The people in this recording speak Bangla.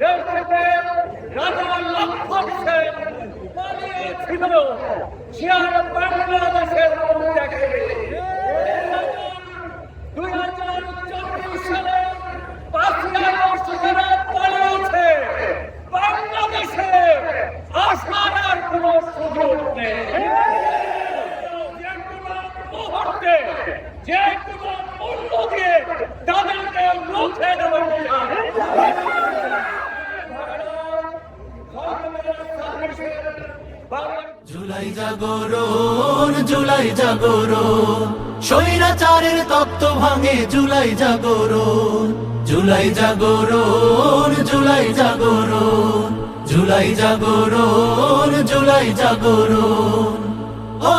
দেশ থেকে রাজা লক্ষণ সেন পালিয়েছিল, সে আর বাংলাদেশের মুখ দেখেনি। 2024 সালে 5ই আগস্ট যারা পালিয়েছে, বাংলাদেশে আসার আর কোনো সুযোগ নেই। যে কোনো মুহূর্তে, যে কোনো মূল্য দিয়ে তাদেরকে মুছে দেওয়া জুলাই জাগরণ, জুলাই জাগরণ, স্বৈরাচারের তত্ত্ব ভাঙে জুলাই জাগরণ, জুলাই জাগরণ, জুলাই জাগরণ, জুলাই জাগরণ, জুলাই জাগরণ। ও